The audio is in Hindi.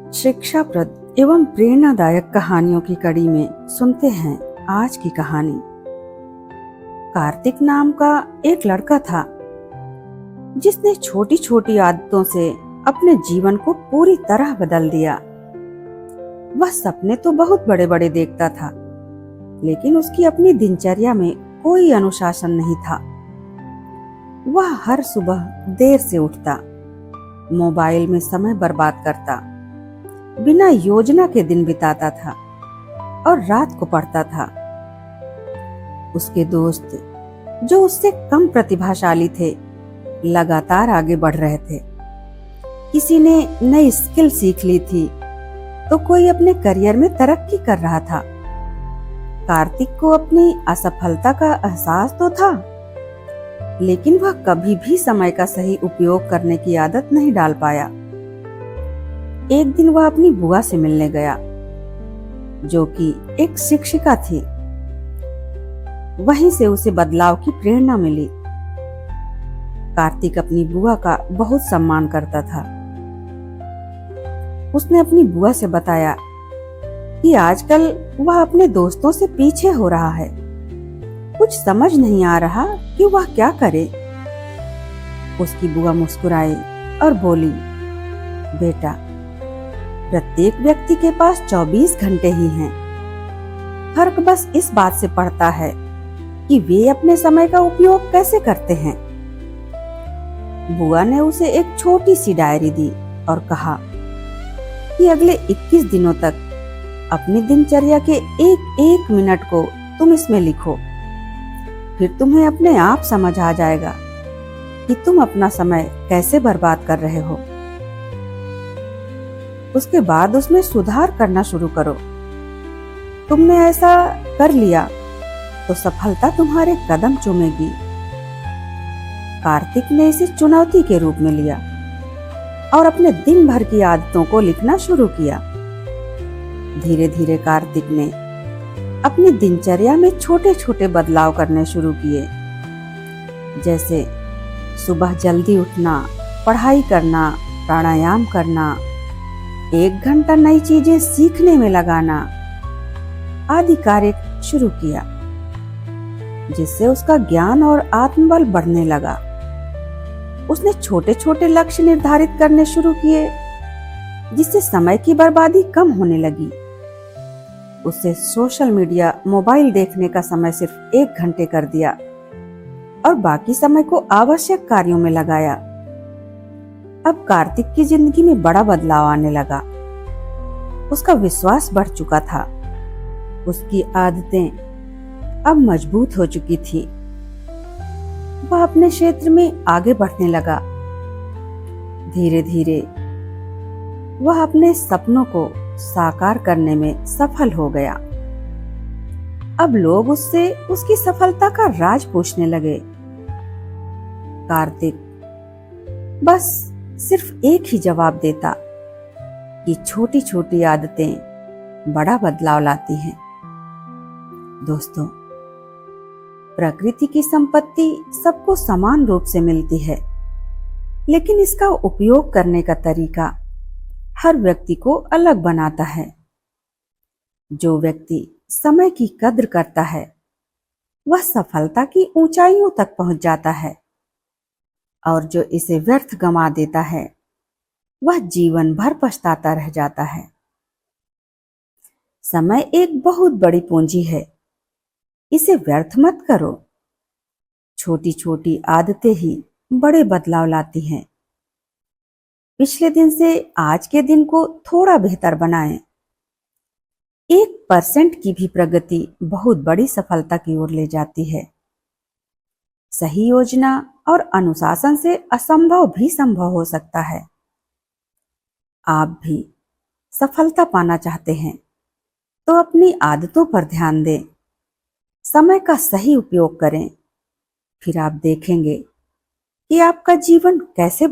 शिक्षाप्रद एवं प्रेरणादायक कहानियों की कड़ी में सुनते हैं आज की कहानी। कार्तिक नाम का एक लड़का था जिसने छोटी छोटी आदतों से अपने जीवन को पूरी तरह बदल दिया। वह सपने तो बहुत बड़े बड़े देखता था, लेकिन उसकी अपनी दिनचर्या में कोई अनुशासन नहीं था। वह हर सुबह देर से उठता, मोबाइल में समय बर्बाद करता, बिना योजना के दिन बिताता था और रात को पढ़ता था। उसके दोस्त जो उससे कम प्रतिभाशाली थे, लगातार आगे बढ़ रहे थे। किसी ने नई स्किल सीख ली थी तो कोई अपने करियर में तरक्की कर रहा था। कार्तिक को अपनी असफलता का एहसास तो था, लेकिन वह कभी भी समय का सही उपयोग करने की आदत नहीं डाल पाया। एक दिन वह अपनी बुआ से मिलने गया, जो कि एक शिक्षिका थी। वहीं से उसे बदलाव की प्रेरणा मिली। कार्तिक अपनी बुआ का बहुत सम्मान करता था। उसने अपनी बुआ से बताया कि आजकल वह अपने दोस्तों से पीछे हो रहा है। कुछ समझ नहीं आ रहा कि वह क्या करे। उसकी बुआ मुस्कुराई और बोली, बेटा, प्रत्येक व्यक्ति के पास 24 घंटे ही हैं। फर्क बस इस बात से पड़ता है कि वे अपने समय का उपयोग कैसे करते हैं। बुआ ने उसे एक छोटी सी डायरी दी और कहा कि अगले 21 दिनों तक अपनी दिनचर्या के एक एक मिनट को तुम इसमें लिखो। फिर तुम्हें अपने आप समझ आ जाएगा कि तुम अपना समय कैसे बर्बाद कर रहे हो। उसके बाद उसमें सुधार करना शुरू करो। तुमने ऐसा कर लिया तो सफलता तुम्हारे कदम चूमेगी। कार्तिक ने इसे चुनौती के रूप में लिया और अपने दिन भर की आदतों को लिखना शुरू किया। धीरे धीरे कार्तिक ने अपनी दिनचर्या में छोटे छोटे बदलाव करने शुरू किए, जैसे सुबह जल्दी उठना, पढ़ाई करना, प्राणायाम करना, 1 घंटा नई चीजें सीखने में लगाना आदि कार्य शुरू किया, जिससे उसका ज्ञान और आत्मबल बढ़ने लगा। उसने छोटे छोटे लक्ष्य निर्धारित करने शुरू किए, जिससे समय की बर्बादी कम होने लगी। उससे सोशल मीडिया, मोबाइल देखने का समय सिर्फ 1 घंटे कर दिया और बाकी समय को आवश्यक कार्यों में लगाया। अब कार्तिक की जिंदगी में बड़ा बदलाव आने लगा। उसका विश्वास बढ़ चुका था। उसकी आदतें अब मजबूत हो चुकी थी। वह अपने क्षेत्र में आगे बढ़ने लगा। धीरे धीरे वह अपने सपनों को साकार करने में सफल हो गया। अब लोग उससे उसकी सफलता का राज पूछने लगे। कार्तिक बस सिर्फ एक ही जवाब देता कि छोटी छोटी आदतें बड़ा बदलाव लाती हैं। दोस्तों, प्रकृति की संपत्ति सबको समान रूप से मिलती है, लेकिन इसका उपयोग करने का तरीका हर व्यक्ति को अलग बनाता है। जो व्यक्ति समय की कद्र करता है, वह सफलता की ऊंचाइयों तक पहुंच जाता है, और जो इसे व्यर्थ गंवा देता है, वह जीवन भर पछताता रह जाता है। समय एक बहुत बड़ी पूंजी है, इसे व्यर्थ मत करो। छोटी छोटी आदतें ही बड़े बदलाव लाती हैं। पिछले दिन से आज के दिन को थोड़ा बेहतर बनाएं। 1% की भी प्रगति बहुत बड़ी सफलता की ओर ले जाती है। सही योजना और अनुशासन से असंभव भी संभव हो सकता है। आप भी सफलता पाना चाहते हैं तो अपनी आदतों पर ध्यान दें, समय का सही उपयोग करें। फिर आप देखेंगे कि आपका जीवन कैसे